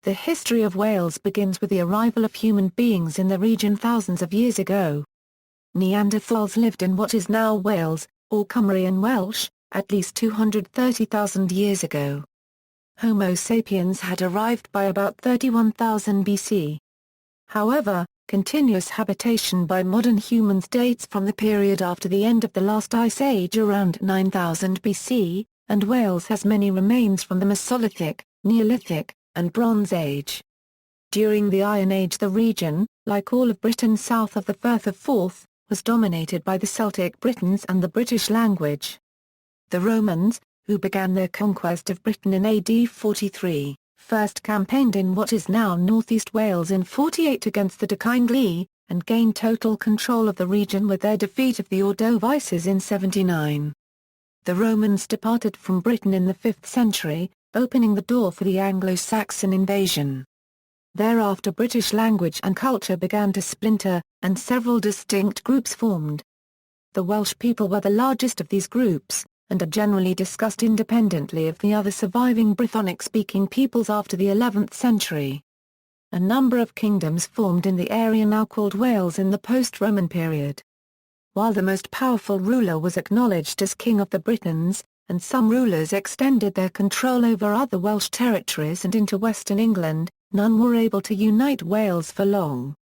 The history of Wales begins with the arrival of human beings in the region thousands of years ago. Neanderthals lived in what is now Wales, or Cymru Welsh, at least 230,000 years ago. Homo sapiens had arrived by about 31,000 BC. However, continuous habitation by modern humans dates from the period after the end of the last ice age around 9000 BC, and Wales has many remains from the Mesolithic, Neolithic, and Bronze Age. During the Iron Age the region, like all of Britain south of the Firth of Forth, was dominated by the Celtic Britons and the British language. The Romans, who began their conquest of Britain in AD 43, first campaigned in what is now northeast Wales in 48 against the Deceangli, and gained total control of the region with their defeat of the Ordovices in 79. The Romans departed from Britain in the 5th century, opening the door for the Anglo-Saxon invasion. Thereafter British language and culture began to splinter, and several distinct groups formed. The Welsh people were the largest of these groups, and are generally discussed independently of the other surviving Brythonic-speaking peoples after the 11th century. A number of kingdoms formed in the area now called Wales in the post-Roman period. While the most powerful ruler was acknowledged as King of the Britons, and some rulers extended their control over other Welsh territories and into western England, none were able to unite Wales for long.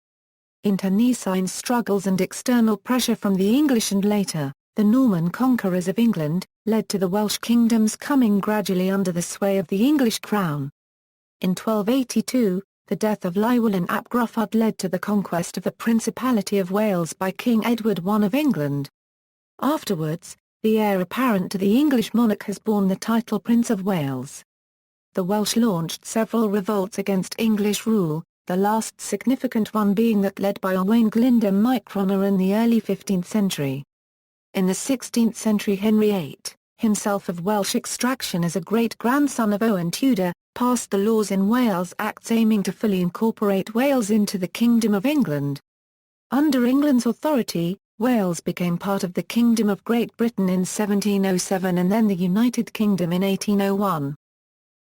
Internecine struggles and external pressure from the English and later, the Norman conquerors of England, led to the Welsh kingdoms coming gradually under the sway of the English crown. In 1282, the death of Lyle I ap Gruffydd led to the conquest of the Principality of Wales by King Edward I of England. Afterwards, the heir apparent to the English monarch has borne the title Prince of Wales. The Welsh launched several revolts against English rule, the last significant one being that led by Owain Glyndwr mac Cranach in the early 15th century. In the 16th century Henry VIII, himself of Welsh extraction as a great-grandson of Owen Tudor, passed the Laws in Wales Acts aiming to fully incorporate Wales into the Kingdom of England. Under England's authority, Wales became part of the Kingdom of Great Britain in 1707 and then the United Kingdom in 1801.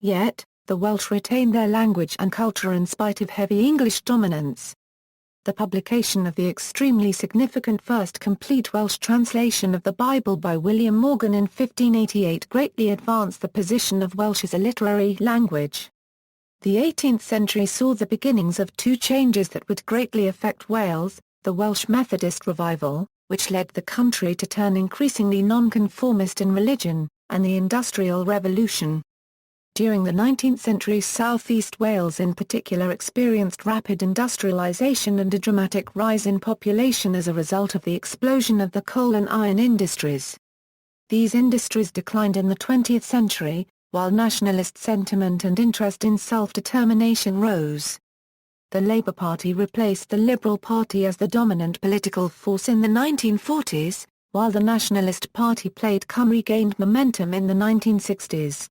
Yet, the Welsh retained their language and culture in spite of heavy English dominance. The publication of the extremely significant first complete Welsh translation of the Bible by William Morgan in 1588 greatly advanced the position of Welsh as a literary language. The 18th century saw the beginnings of two changes that would greatly affect Wales: the Welsh Methodist revival, which led the country to turn increasingly nonconformist in religion, and the Industrial Revolution. During the 19th century South East Wales in particular experienced rapid industrialisation and a dramatic rise in population as a result of the explosion of the coal and iron industries. These industries declined in the 20th century, while nationalist sentiment and interest in self-determination rose. The Labour Party replaced the Liberal Party as the dominant political force in the 1940s, while the Nationalist Party plaid Cymru gained momentum in the 1960s.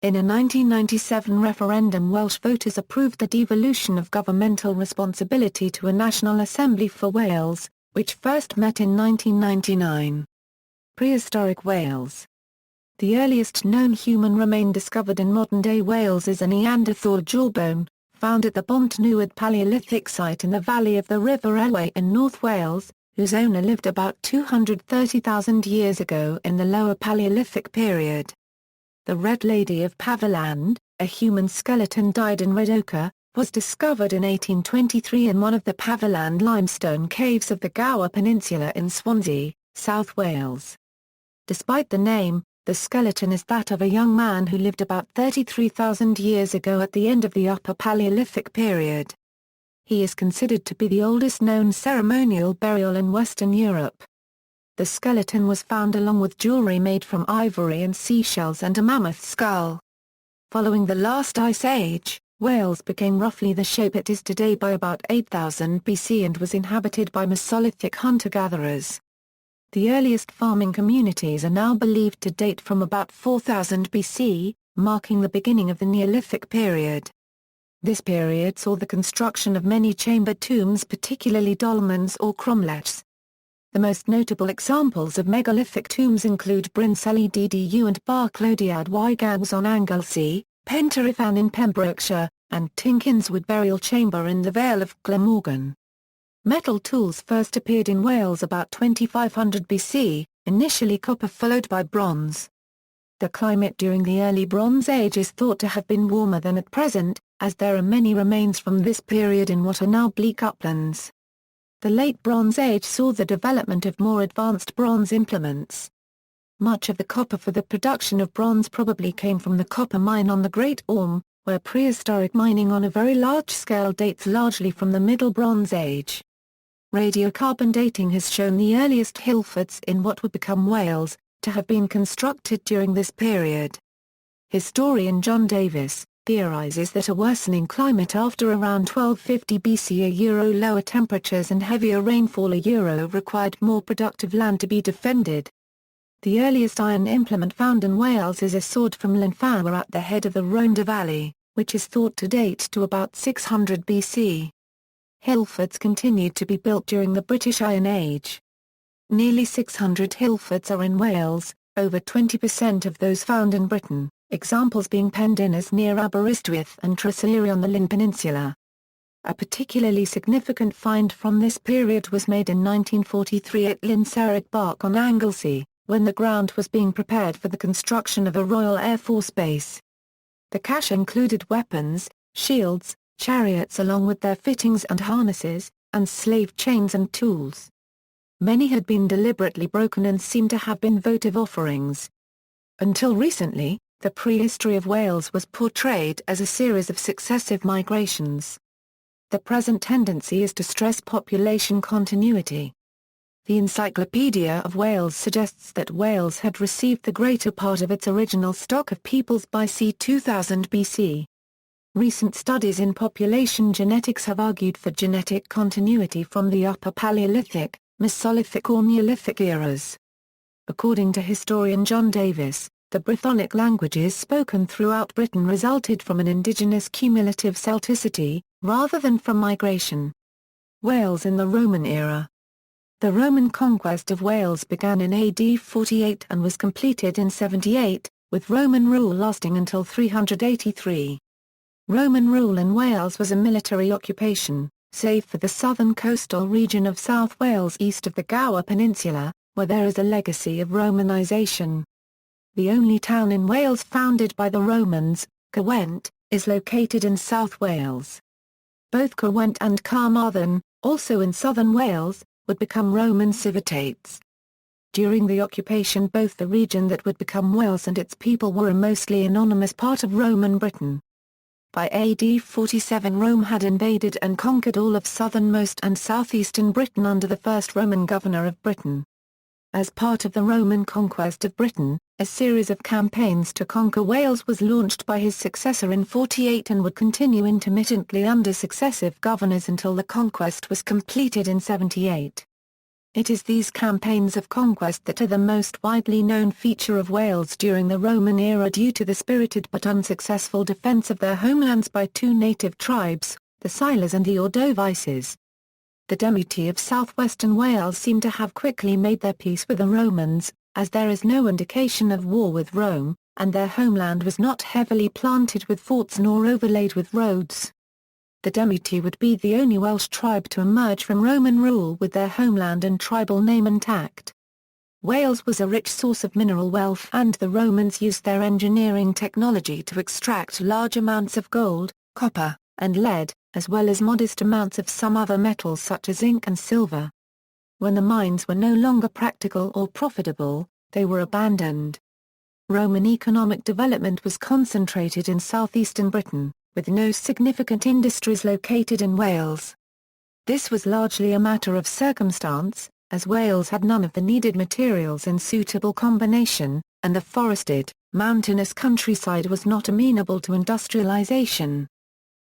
In a 1997 referendum Welsh voters approved the devolution of governmental responsibility to a National Assembly for Wales, which first met in 1999. Prehistoric Wales. The earliest known human remain discovered in modern-day Wales is a Neanderthal jawbone, found at the Bontnwyd Paleolithic site in the valley of the River Elway in North Wales, whose owner lived about 230,000 years ago in the Lower Paleolithic period. The Red Lady of Paviland, a human skeleton dyed in red ochre, was discovered in 1823 in one of the Paviland limestone caves of the Gower Peninsula in Swansea, South Wales. Despite the name, the skeleton is that of a young man who lived about 33,000 years ago at the end of the Upper Paleolithic period. He is considered to be the oldest known ceremonial burial in Western Europe. The skeleton was found along with jewelry made from ivory and seashells and a mammoth skull. Following the last ice age, Wales became roughly the shape it is today by about 8000 BC and was inhabited by Mesolithic hunter-gatherers. The earliest farming communities are now believed to date from about 4000 BC, marking the beginning of the Neolithic period. This period saw the construction of many chamber tombs, particularly dolmens or cromlechs. The most notable examples of megalithic tombs include Bryn Celyn Ddu and Bar Clodiad Wygans on Anglesey, Pentrefan in Pembrokeshire, and Tinkinswood burial chamber in the Vale of Glamorgan. Metal tools first appeared in Wales about 2500 BC, initially copper followed by bronze. The climate during the early Bronze Age is thought to have been warmer than at present, as there are many remains from this period in what are now bleak uplands. The Late Bronze Age saw the development of more advanced bronze implements. Much of the copper for the production of bronze probably came from the copper mine on the Great Orme, where prehistoric mining on a very large scale dates largely from the Middle Bronze Age. Radiocarbon dating has shown the earliest hill forts in what would become Wales, to have been constructed during this period. Historian John Davis theorizes that a worsening climate after around 1250 BC lower temperatures and heavier rainfall required more productive land to be defended. The earliest iron implement found in Wales is a sword from Llanfawr at the head of the Rhondda Valley, which is thought to date to about 600 BC. Hill forts continued to be built during the British Iron Age. Nearly 600 hill forts are in Wales, over 20% of those found in Britain, examples being Pendennis near Aberystwyth and Treseiri on the Llyn Peninsula. A particularly significant find from this period was made in 1943 at Llyn Cerrig Bark on Anglesey, when the ground was being prepared for the construction of a Royal Air Force base. The cache included weapons, shields, chariots along with their fittings and harnesses, and slave chains and tools. Many had been deliberately broken and seemed to have been votive offerings. Until recently, the prehistory of Wales was portrayed as a series of successive migrations. The present tendency is to stress population continuity. The Encyclopedia of Wales suggests that Wales had received the greater part of its original stock of peoples by c. 2000 BC. Recent studies in population genetics have argued for genetic continuity from the Upper Paleolithic, Mesolithic or Neolithic eras. According to historian John Davis, the Brythonic languages spoken throughout Britain resulted from an indigenous cumulative Celticity, rather than from migration. Wales in the Roman era. The Roman conquest of Wales began in AD 48 and was completed in 78, with Roman rule lasting until 383. Roman rule in Wales was a military occupation, save for the southern coastal region of South Wales east of the Gower Peninsula, where there is a legacy of Romanisation. The only town in Wales founded by the Romans, Caerwent, is located in South Wales. Both Caerwent and Carmarthen, also in southern Wales, would become Roman civitates. During the occupation both the region that would become Wales and its people were a mostly anonymous part of Roman Britain. By AD 47 Rome had invaded and conquered all of southernmost and southeastern Britain under the first Roman governor of Britain. As part of the Roman conquest of Britain, a series of campaigns to conquer Wales was launched by his successor in 48 and would continue intermittently under successive governors until the conquest was completed in 78. It is these campaigns of conquest that are the most widely known feature of Wales during the Roman era due to the spirited but unsuccessful defence of their homelands by two native tribes, the Silures and the Ordovices. The Demetae of southwestern Wales seem to have quickly made their peace with the Romans, as there is no indication of war with Rome, and their homeland was not heavily planted with forts nor overlaid with roads. The Demetae would be the only Welsh tribe to emerge from Roman rule with their homeland and tribal name intact. Wales was a rich source of mineral wealth and the Romans used their engineering technology to extract large amounts of gold, copper, and lead, as well as modest amounts of some other metals such as zinc and silver. When the mines were no longer practical or profitable, they were abandoned. Roman economic development was concentrated in southeastern Britain, with no significant industries located in Wales. This was largely a matter of circumstance, as Wales had none of the needed materials in suitable combination, and the forested, mountainous countryside was not amenable to industrialisation.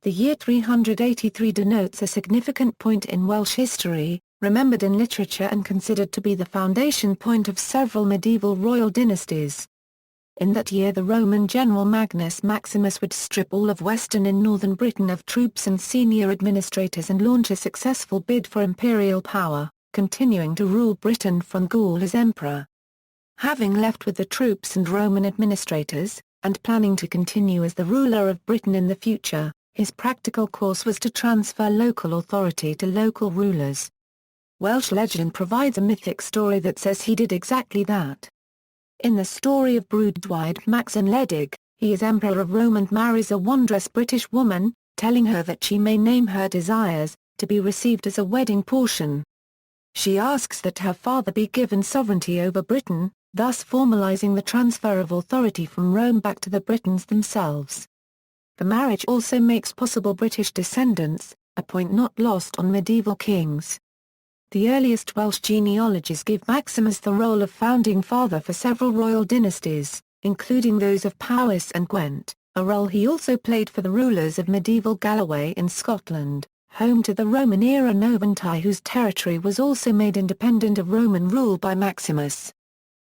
The year 383 denotes a significant point in Welsh history, remembered in literature and considered to be the foundation point of several medieval royal dynasties. In that year the Roman general Magnus Maximus would strip all of western and northern Britain of troops and senior administrators and launch a successful bid for imperial power, continuing to rule Britain from Gaul as emperor. Having left with the troops and Roman administrators, and planning to continue as the ruler of Britain in the future, His practical course was to transfer local authority to local rulers. Welsh legend provides a mythic story that says he did exactly that. In the story of Breuddwyd Max yn Wledig, he is Emperor of Rome and marries a wondrous British woman, telling her that she may name her desires, to be received as a wedding portion. She asks that her father be given sovereignty over Britain, thus formalizing the transfer of authority from Rome back to the Britons themselves. The marriage also makes possible British descendants, a point not lost on medieval kings. The earliest Welsh genealogies give Maximus the role of founding father for several royal dynasties, including those of Powys and Gwent, a role he also played for the rulers of medieval Galloway in Scotland, home to the Roman-era Novantae, whose territory was also made independent of Roman rule by Maximus.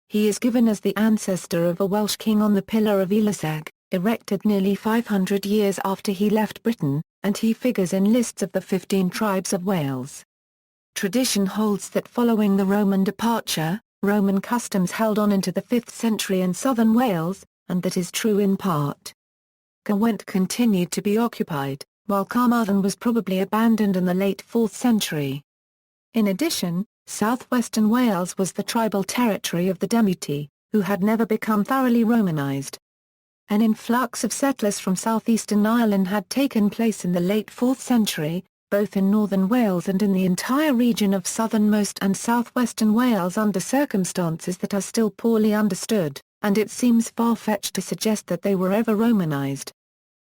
He is given as the ancestor of a Welsh king on the Pillar of Eliseg, erected nearly 500 years after he left Britain, and he figures in lists of the 15 tribes of Wales. Tradition holds that following the Roman departure, Roman customs held on into the 5th century in southern Wales, and that is true in part. Gwent continued to be occupied, while Carmarthen was probably abandoned in the late 4th century. In addition, southwestern Wales was the tribal territory of the Demetae, who had never become thoroughly Romanized. An influx of settlers from southeastern Ireland had taken place in the late 4th century, both in northern Wales and in the entire region of southernmost and southwestern Wales under circumstances that are still poorly understood, and it seems far-fetched to suggest that they were ever Romanized.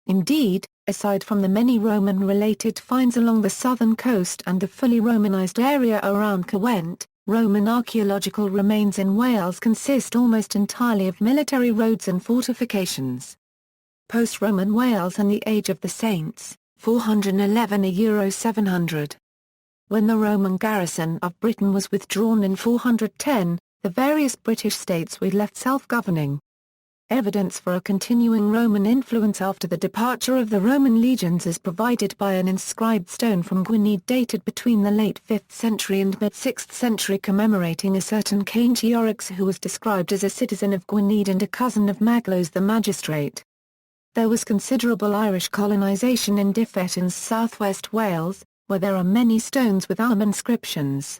Indeed, aside from the many Roman-related finds along the southern coast and the fully Romanized area around Gwent, Roman archaeological remains in Wales consist almost entirely of military roads and fortifications. Post-Roman Wales and the Age of the Saints, 411 700. When the Roman garrison of Britain was withdrawn in 410, the various British states were left self-governing. Evidence for a continuing Roman influence after the departure of the Roman legions is provided by an inscribed stone from Gwynedd dated between the late 5th century and mid-6th century commemorating a certain Ceintioryx who was described as a citizen of Gwynedd and a cousin of Maglos the magistrate. There was considerable Irish colonisation in Dyfed in southwest Wales, where there are many stones with Alm inscriptions.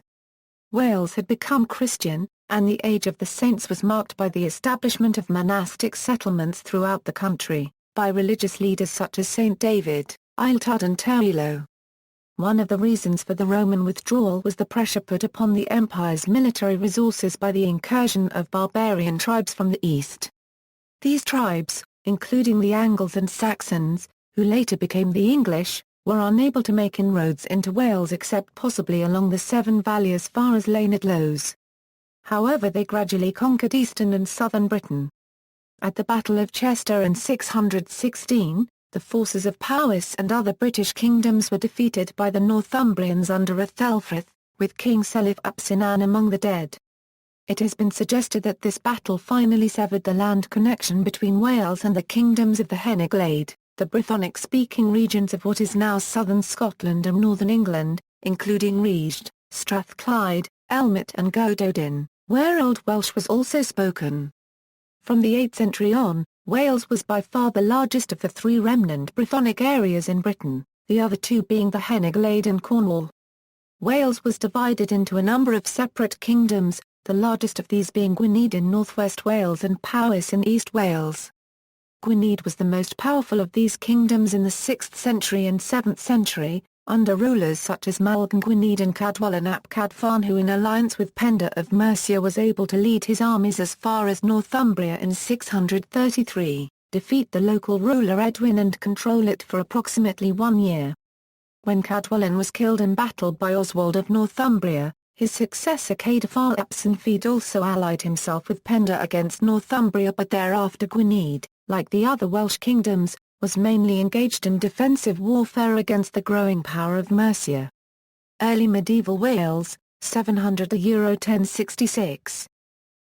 Wales had become Christian, and the Age of the Saints was marked by the establishment of monastic settlements throughout the country, by religious leaders such as Saint David, Eiltard and Turilo. One of the reasons for the Roman withdrawal was the pressure put upon the empire's military resources by the incursion of barbarian tribes from the east. These tribes, including the Angles and Saxons, who later became the English, were unable to make inroads into Wales except possibly along the Severn Valley as far as Llanidloes. However, they gradually conquered eastern and southern Britain. At the Battle of Chester in 616, the forces of Powys and other British kingdoms were defeated by the Northumbrians under Æthelfrith, with King Selif ap Cynan among the dead. It has been suggested that this battle finally severed the land connection between Wales and the kingdoms of the Hen Ogledd, the Brythonic-speaking regions of what is now southern Scotland and northern England, including Rheged, Strathclyde, Elmet and Gododin, where Old Welsh was also spoken. From the 8th century on, Wales was by far the largest of the three remnant Brythonic areas in Britain, the other two being the Hen Ogledd and Cornwall. Wales was divided into a number of separate kingdoms, the largest of these being Gwynedd in northwest Wales and Powys in East Wales. Gwynedd was the most powerful of these kingdoms in the 6th century and 7th century, under rulers such as Maelgwn Gwynedd and Cadwallon ap Cadfan, who in alliance with Penda of Mercia was able to lead his armies as far as Northumbria in 633, defeat the local ruler Edwin and control it for approximately 1 year. When Cadwallon was killed in battle by Oswald of Northumbria, his successor Cadfan ap Cynfeddw also allied himself with Penda against Northumbria, but thereafter Gwynedd, like the other Welsh kingdoms, was mainly engaged in defensive warfare against the growing power of Mercia. Early medieval Wales, 700 Euro 1066.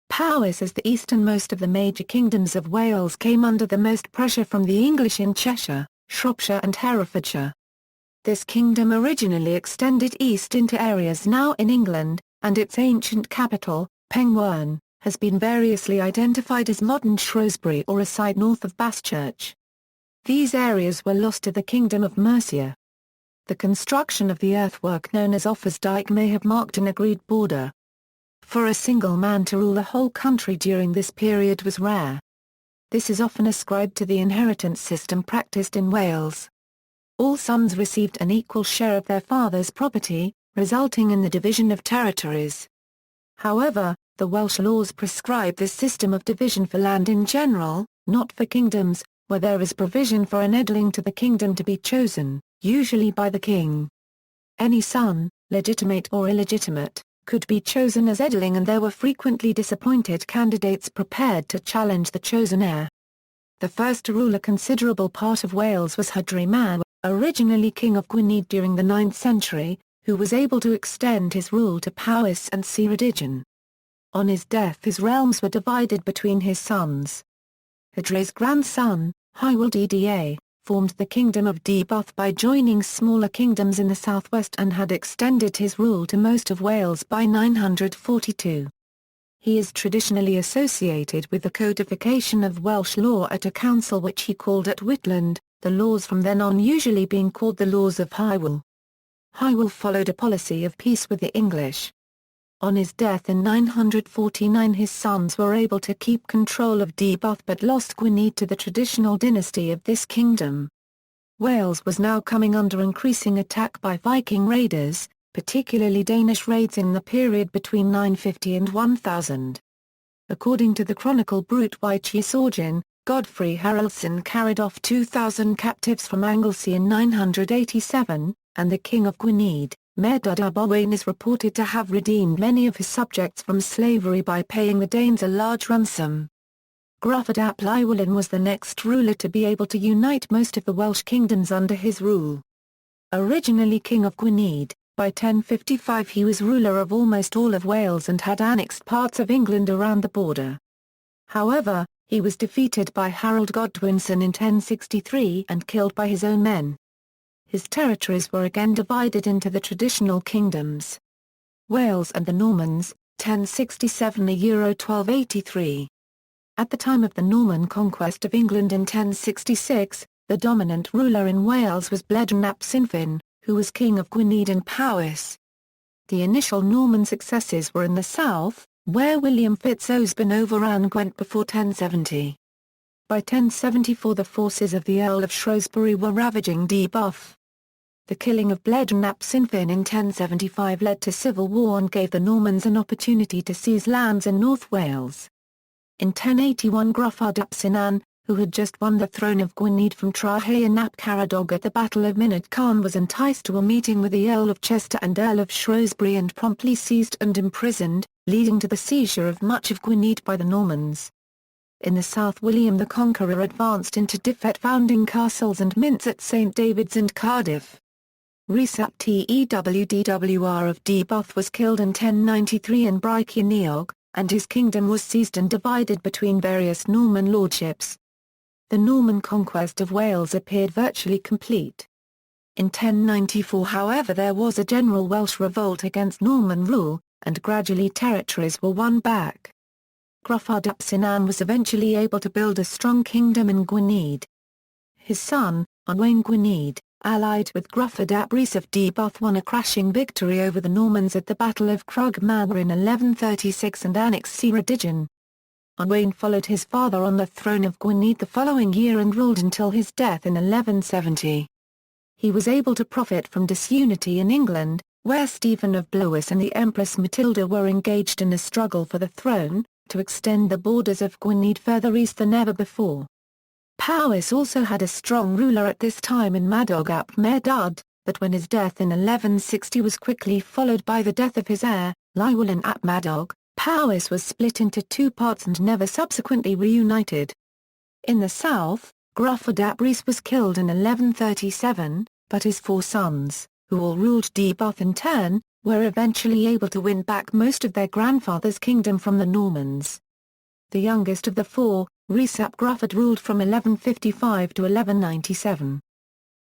Powys as the easternmost of the major kingdoms of Wales came under the most pressure from the English in Cheshire, Shropshire and Herefordshire. This kingdom originally extended east into areas now in England, and its ancient capital, Pengwern, has been variously identified as modern Shrewsbury or a site north of Baschurch. these areas were lost to the Kingdom of Mercia. The construction of the earthwork known as Offa's Dyke may have marked an agreed border. For a single man to rule a whole country during this period was rare. This is often ascribed to the inheritance system practiced in Wales. All sons received an equal share of their father's property, resulting in the division of territories. However, the Welsh laws prescribe this system of division for land in general, not for kingdoms, where there is provision for an edling to the kingdom to be chosen, usually by the king. Any son, legitimate or illegitimate, could be chosen as edling, and there were frequently disappointed candidates prepared to challenge the chosen heir. The first to rule a considerable part of Wales was Rhodri Mawr, originally king of Gwynedd during the 9th century, who was able to extend his rule to Powys and Ceredigion. On his death his realms were divided between his sons. Rhodri's grandson, Hywel Dda, formed the Kingdom of Deheubarth by joining smaller kingdoms in the southwest and had extended his rule to most of Wales by 942. He is traditionally associated with the codification of Welsh law at a council which he called at Whitland, the laws from then on usually being called the Laws of Hywel. Hywel followed a policy of peace with the English. On his death in 949 his sons were able to keep control of Deheubarth but lost Gwynedd to the traditional dynasty of this kingdom. Wales was now coming under increasing attack by Viking raiders, particularly Danish raids in the period between 950 and 1000. According to the chronicle Brut Wytches Godfrey Haraldson carried off 2,000 captives from Anglesey in 987, and the king of Gwynedd, Medard ab Owain, is reported to have redeemed many of his subjects from slavery by paying the Danes a large ransom. Gruffydd ap Llywelyn was the next ruler to be able to unite most of the Welsh kingdoms under his rule. Originally king of Gwynedd, by 1055 he was ruler of almost all of Wales and had annexed parts of England around the border. However, he was defeated by Harold Godwinson in 1063 and killed by his own men. His territories were again divided into the traditional kingdoms. Wales and the Normans, 1067–1283. At the time of the Norman conquest of England in 1066, the dominant ruler in Wales was Bleddyn ap Cynfyn, who was king of Gwynedd and Powys. The initial Norman successes were in the south, where William Fitz-Osbern overran Gwent before 1070. By 1074 the forces of the Earl of Shrewsbury were ravaging Deheubarth. The killing of Bleddyn ap Cynfyn in 1075 led to civil war and gave the Normans an opportunity to seize lands in North Wales. In 1081 Gruffydd ap Cynan, who had just won the throne of Gwynedd from Trajan ap Caradog at the Battle of Mynyd Carn, was enticed to a meeting with the Earl of Chester and Earl of Shrewsbury and promptly seized and imprisoned, leading to the seizure of much of Gwynedd by the Normans. In the south William the Conqueror advanced into Dyfed, founding castles and mints at St David's and Cardiff. Rhys ap Tewdwr of Deheubarth was killed in 1093 in Brythonic, and his kingdom was seized and divided between various Norman lordships. The Norman conquest of Wales appeared virtually complete. In 1094 however there was a general Welsh revolt against Norman rule, and gradually territories were won back. Gruffydd ap Cynan was eventually able to build a strong kingdom in Gwynedd. His son, Owain Gwynedd, allied with Gruffydd ap Rhys of Deheubarth, won a crashing victory over the Normans at the Battle of Crug Mawr in 1136 and annexed Ceredigion. Owain followed his father on the throne of Gwynedd the following year and ruled until his death in 1170. He was able to profit from disunity in England, where Stephen of Blois and the Empress Matilda were engaged in a struggle for the throne, to extend the borders of Gwynedd further east than ever before. Powys also had a strong ruler at this time in Madog ap Medard, but when his death in 1160 was quickly followed by the death of his heir, Llywelyn ap Madog, Powys was split into two parts and never subsequently reunited. In the south, Gruffydd ap Rhys was killed in 1137, but his four sons, who all ruled Deheubarth in turn, were eventually able to win back most of their grandfather's kingdom from the Normans. The youngest of the four, Rhys ap Gruffydd, ruled from 1155 to 1197.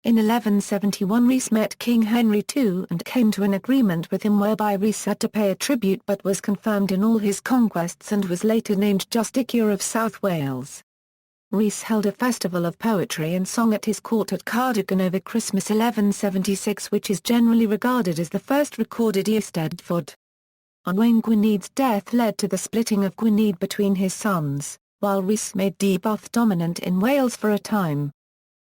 In 1171 Rhys met King Henry II and came to an agreement with him whereby Rhys had to pay a tribute but was confirmed in all his conquests and was later named Justiciar of South Wales. Rhys held a festival of poetry and song at his court at Cardigan over Christmas 1176, which is generally regarded as the first recorded Eisteddfod. Owain Gwynede's death led to the splitting of Gwynedd between his sons, while Rhys made Deheubarth dominant in Wales for a time.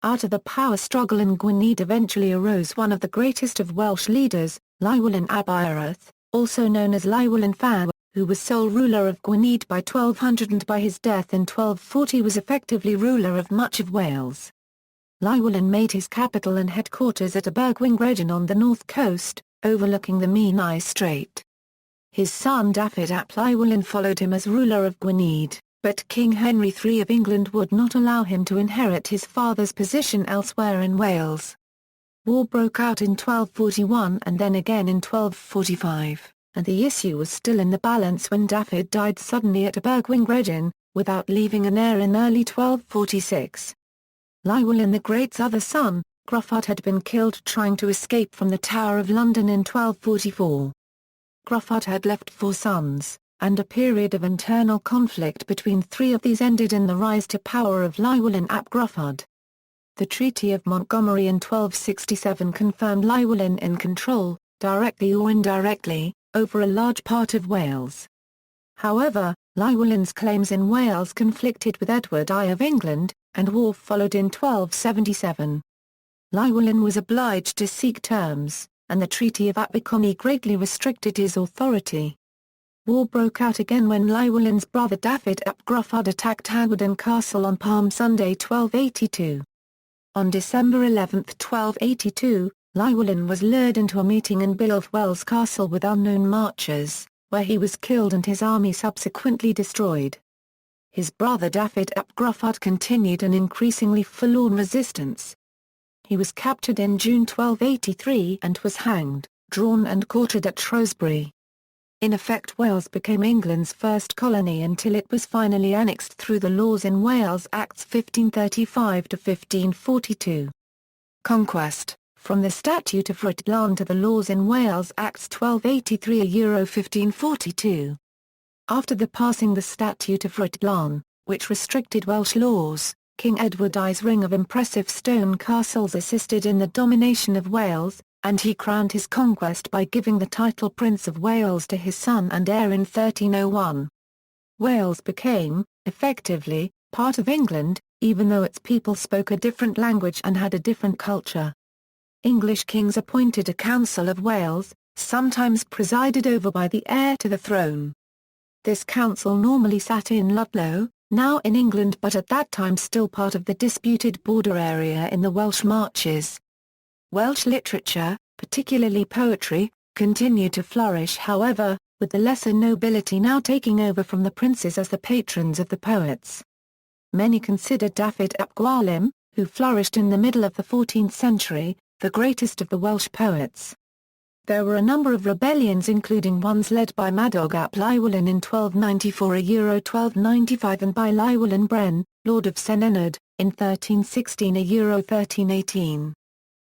Out of the power struggle in Gwynedd eventually arose one of the greatest of Welsh leaders, Llywelyn ap Iorwerth, also known as Llywelyn Fawr, who was sole ruler of Gwynedd by 1200 and by his death in 1240 was effectively ruler of much of Wales. Llywelyn made his capital and headquarters at Abergwyngredyn on the north coast, overlooking the Menai Strait. His son Dafydd ap Llywelyn followed him as ruler of Gwynedd, but King Henry III of England would not allow him to inherit his father's position elsewhere in Wales. War broke out in 1241 and then again in 1245, and the issue was still in the balance when Dafydd died suddenly at Abergwyngredyn, without leaving an heir in early 1246. Llywelyn the Great's other son, Gruffydd had been killed trying to escape from the Tower of London in 1244. Gruffydd had left 4 sons, and a period of internal conflict between 3 of these ended in the rise to power of Llywelyn ap Gruffydd. The Treaty of Montgomery in 1267 confirmed Llywelyn in control, directly or indirectly, over a large part of Wales. However, Llywelyn's claims in Wales conflicted with Edward I of England, and war followed in 1277. Llywelyn was obliged to seek terms, and the Treaty of Aberconwy greatly restricted his authority. War broke out again when Llywelyn's brother Dafydd ap Gruffydd attacked Hawarden Castle on Palm Sunday 1282. On December 11, 1282, Llywelyn was lured into a meeting in Builth Wells Castle with unknown marchers, where he was killed and his army subsequently destroyed. His brother Dafydd ap Gruffydd continued an increasingly forlorn resistance. He was captured in June 1283 and was hanged, drawn and quartered at Shrewsbury. In effect, Wales became England's first colony until it was finally annexed through the Laws in Wales Acts 1535 to 1542. Conquest: from the Statute of Rhuddlan to the Laws in Wales Acts 1283–1542. After the passing the Statute of Rhuddlan, which restricted Welsh laws, King Edward I's ring of impressive stone castles assisted in the domination of Wales, and he crowned his conquest by giving the title Prince of Wales to his son and heir in 1301. Wales became, effectively, part of England, even though its people spoke a different language and had a different culture. English kings appointed a Council of Wales, sometimes presided over by the heir to the throne. This council normally sat in Ludlow, now in England but at that time still part of the disputed border area in the Welsh Marches. Welsh literature, particularly poetry, continued to flourish however, with the lesser nobility now taking over from the princes as the patrons of the poets. Many considered Dafydd ap Gwilym, who flourished in the middle of the 14th century, the greatest of the Welsh poets. There were a number of rebellions including ones led by Madog ap Llywelyn in 1294–1295 and by Llywelyn Bren, Lord of Senenod, in 1316–1318.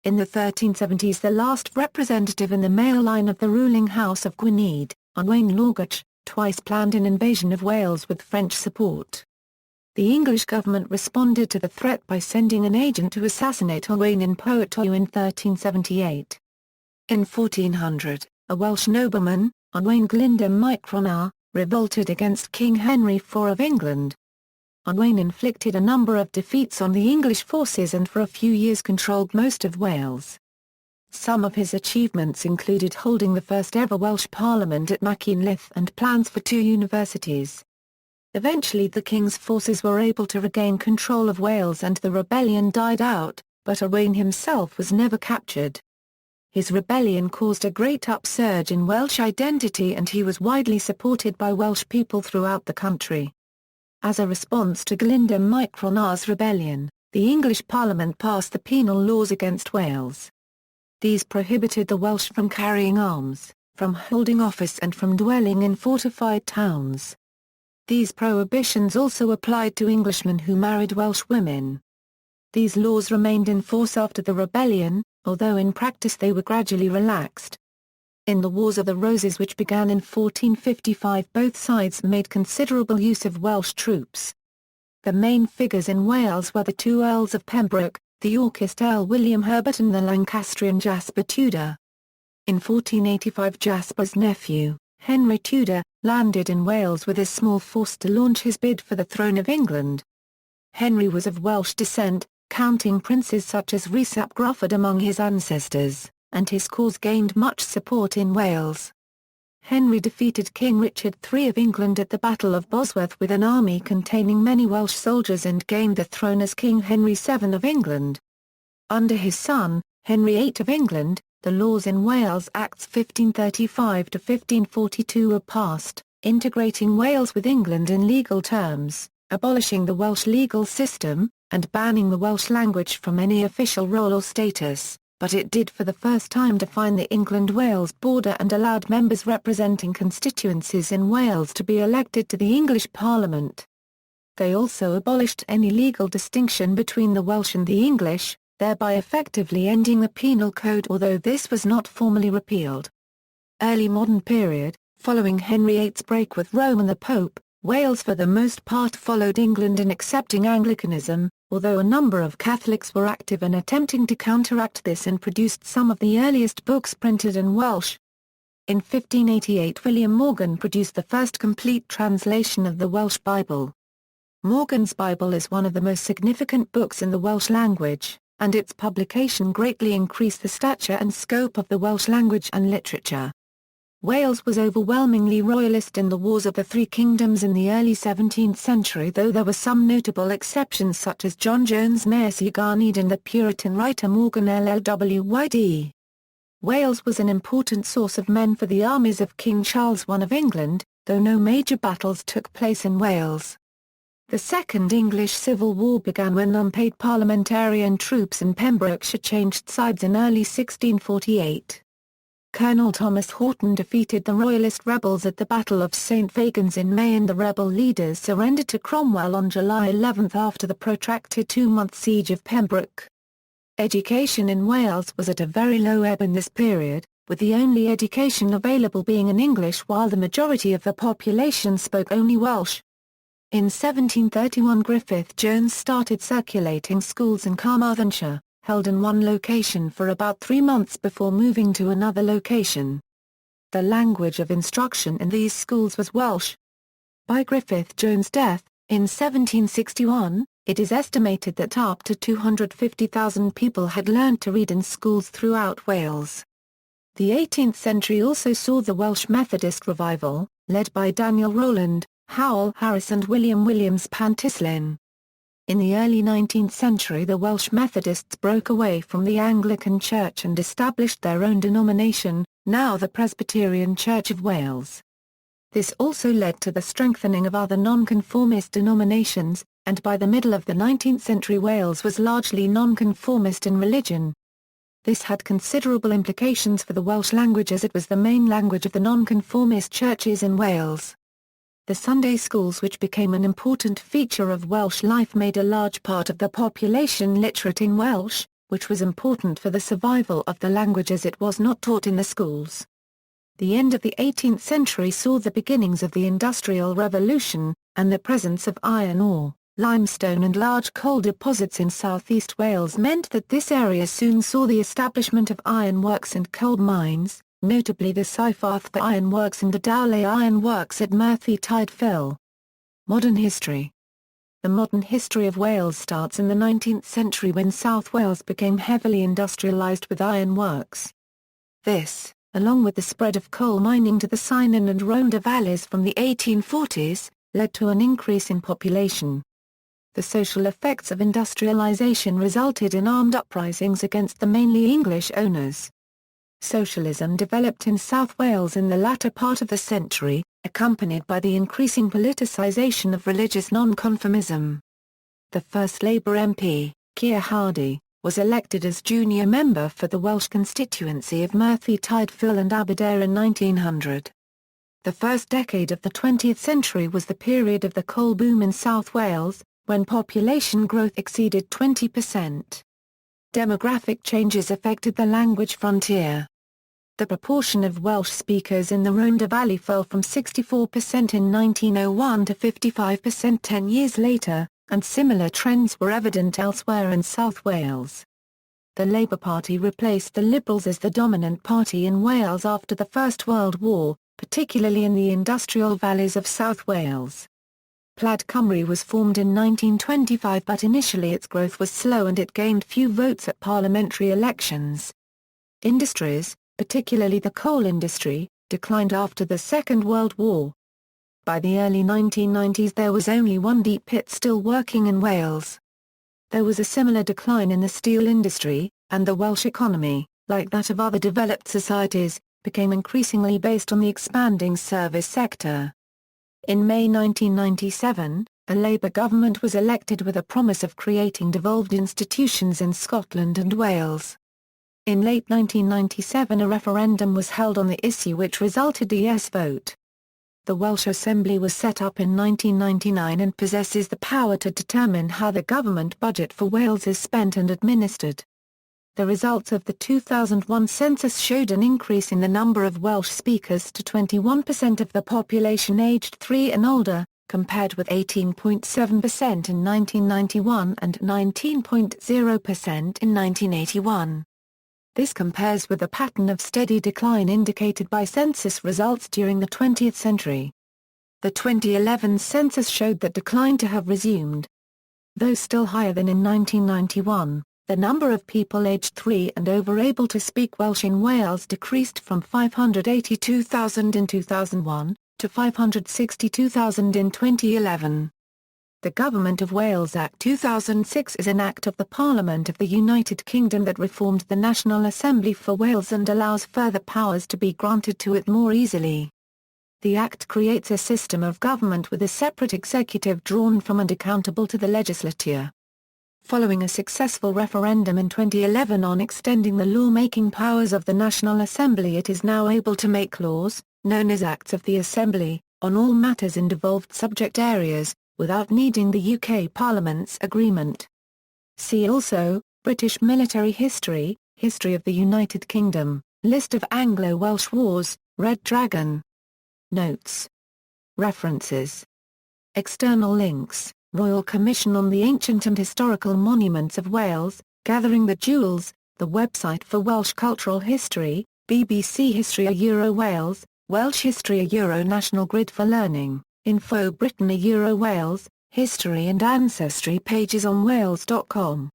In the 1370s the last representative in the male line of the ruling House of Gwynedd, Owain Lorgach, twice planned an invasion of Wales with French support. The English government responded to the threat by sending an agent to assassinate Owain in Poeto in 1378. In 1400, a Welsh nobleman, Owain Glyndwr Micronar, revolted against King Henry IV of England. Owain inflicted a number of defeats on the English forces and for a few years controlled most of Wales. Some of his achievements included holding the first ever Welsh Parliament at Machynlleth and plans for 2 universities. Eventually the king's forces were able to regain control of Wales and the rebellion died out, but Owain himself was never captured. His rebellion caused a great upsurge in Welsh identity and he was widely supported by Welsh people throughout the country. As a response to Glyndwr Micronar's rebellion, the English Parliament passed the penal laws against Wales. These prohibited the Welsh from carrying arms, from holding office and from dwelling in fortified towns. These prohibitions also applied to Englishmen who married Welsh women. These laws remained in force after the rebellion, although in practice they were gradually relaxed. In the Wars of the Roses which began in 1455 both sides made considerable use of Welsh troops. The main figures in Wales were the two Earls of Pembroke, the Yorkist Earl William Herbert and the Lancastrian Jasper Tudor. In 1485 Jasper's nephew, Henry Tudor, landed in Wales with his small force to launch his bid for the throne of England. Henry was of Welsh descent, counting princes such as Rhys ap Gruffydd among his ancestors, and his cause gained much support in Wales. Henry defeated King Richard III of England at the Battle of Bosworth with an army containing many Welsh soldiers and gained the throne as King Henry VII of England. Under his son, Henry VIII of England, the laws in Wales Acts 1535 to 1542 were passed, integrating Wales with England in legal terms, abolishing the Welsh legal system, and banning the Welsh language from any official role or status, but it did for the first time define the England-Wales border and allowed members representing constituencies in Wales to be elected to the English Parliament. They also abolished any legal distinction between the Welsh and the English, thereby effectively ending the penal code, although this was not formally repealed. Early modern period, following Henry VIII's break with Rome and the Pope, Wales for the most part followed England in accepting Anglicanism, although a number of Catholics were active in attempting to counteract this and produced some of the earliest books printed in Welsh. In 1588 William Morgan produced the first complete translation of the Welsh Bible. Morgan's Bible is one of the most significant books in the Welsh language, and its publication greatly increased the stature and scope of the Welsh language and literature. Wales was overwhelmingly royalist in the Wars of the Three Kingdoms in the early 17th century, though there were some notable exceptions such as John Jones Mercy Garned and the Puritan writer Morgan Llwyd. Wales was an important source of men for the armies of King Charles I of England, though no major battles took place in Wales. The Second English Civil War began when unpaid parliamentarian troops in Pembrokeshire changed sides in early 1648. Colonel Thomas Houghton defeated the Royalist rebels at the Battle of St Fagans in May, and the rebel leaders surrendered to Cromwell on July 11 after the protracted two-month siege of Pembroke. Education in Wales was at a very low ebb in this period, with the only education available being in English while the majority of the population spoke only Welsh. In 1731 Griffith Jones started circulating schools in Carmarthenshire, held in one location for about 3 months before moving to another location. The language of instruction in these schools was Welsh. By Griffith Jones' death, in 1761, it is estimated that up to 250,000 people had learned to read in schools throughout Wales. The 18th century also saw the Welsh Methodist revival, led by Daniel Rowland, Howell Harris and William Williams Pantycelyn. In the early 19th century the Welsh Methodists broke away from the Anglican Church and established their own denomination, now the Presbyterian Church of Wales. This also led to the strengthening of other nonconformist denominations, and by the middle of the 19th century Wales was largely nonconformist in religion. This had considerable implications for the Welsh language as it was the main language of the nonconformist churches in Wales. The Sunday schools, which became an important feature of Welsh life, made a large part of the population literate in Welsh, which was important for the survival of the language as it was not taught in the schools. The end of the 18th century saw the beginnings of the Industrial Revolution, and the presence of iron ore, limestone and large coal deposits in southeast Wales meant that this area soon saw the establishment of ironworks and coal mines, notably the Cyfarthfa Iron Works and the Dowlais Iron Works at Merthyr Tydfil. Modern history. The modern history of Wales starts in the 19th century when South Wales became heavily industrialised with ironworks. This, along with the spread of coal mining to the Cynon and Rhondda valleys from the 1840s, led to an increase in population. The social effects of industrialisation resulted in armed uprisings against the mainly English owners. Socialism developed in South Wales in the latter part of the century, accompanied by the increasing politicisation of religious nonconformism. The first Labour MP, Keir Hardie, was elected as junior member for the Welsh constituency of Merthyr Tydfil and Aberdare in 1900. The first decade of the 20th century was the period of the coal boom in South Wales, when population growth exceeded 20%. Demographic changes affected the language frontier. The proportion of Welsh speakers in the Rhondda Valley fell from 64% in 1901 to 55% 10 years later, and similar trends were evident elsewhere in South Wales. The Labour Party replaced the Liberals as the dominant party in Wales after the First World War, particularly in the industrial valleys of South Wales. Plaid Cymru was formed in 1925, but initially its growth was slow and it gained few votes at parliamentary elections. Industries, particularly the coal industry, declined after the Second World War. By the early 1990s there was only one deep pit still working in Wales. There was a similar decline in the steel industry, and the Welsh economy, like that of other developed societies, became increasingly based on the expanding service sector. In May 1997, a Labour government was elected with a promise of creating devolved institutions in Scotland and Wales. In late 1997 a referendum was held on the issue which resulted in a yes vote. The Welsh Assembly was set up in 1999 and possesses the power to determine how the government budget for Wales is spent and administered. The results of the 2001 census showed an increase in the number of Welsh speakers to 21% of the population aged 3 and older, compared with 18.7% in 1991 and 19.0% in 1981. This compares with a pattern of steady decline indicated by census results during the 20th century. The 2011 census showed that decline to have resumed. Though still higher than in 1991, the number of people aged 3 and over able to speak Welsh in Wales decreased from 582,000 in 2001, to 562,000 in 2011. The Government of Wales Act 2006 is an act of the Parliament of the United Kingdom that reformed the National Assembly for Wales and allows further powers to be granted to it more easily. The Act creates a system of government with a separate executive drawn from and accountable to the legislature. Following a successful referendum in 2011 on extending the law-making powers of the National Assembly, it is now able to make laws, known as Acts of the Assembly, on all matters in devolved subject areas, without needing the UK Parliament's agreement. See also, British military history, History of the United Kingdom, List of Anglo-Welsh Wars, Red Dragon. Notes. References. External links, Royal Commission on the Ancient and Historical Monuments of Wales, Gathering the Jewels, the website for Welsh Cultural History, BBC History Wales, Welsh History National Grid for Learning. Info Britain Wales, History and Ancestry pages on Wales.com.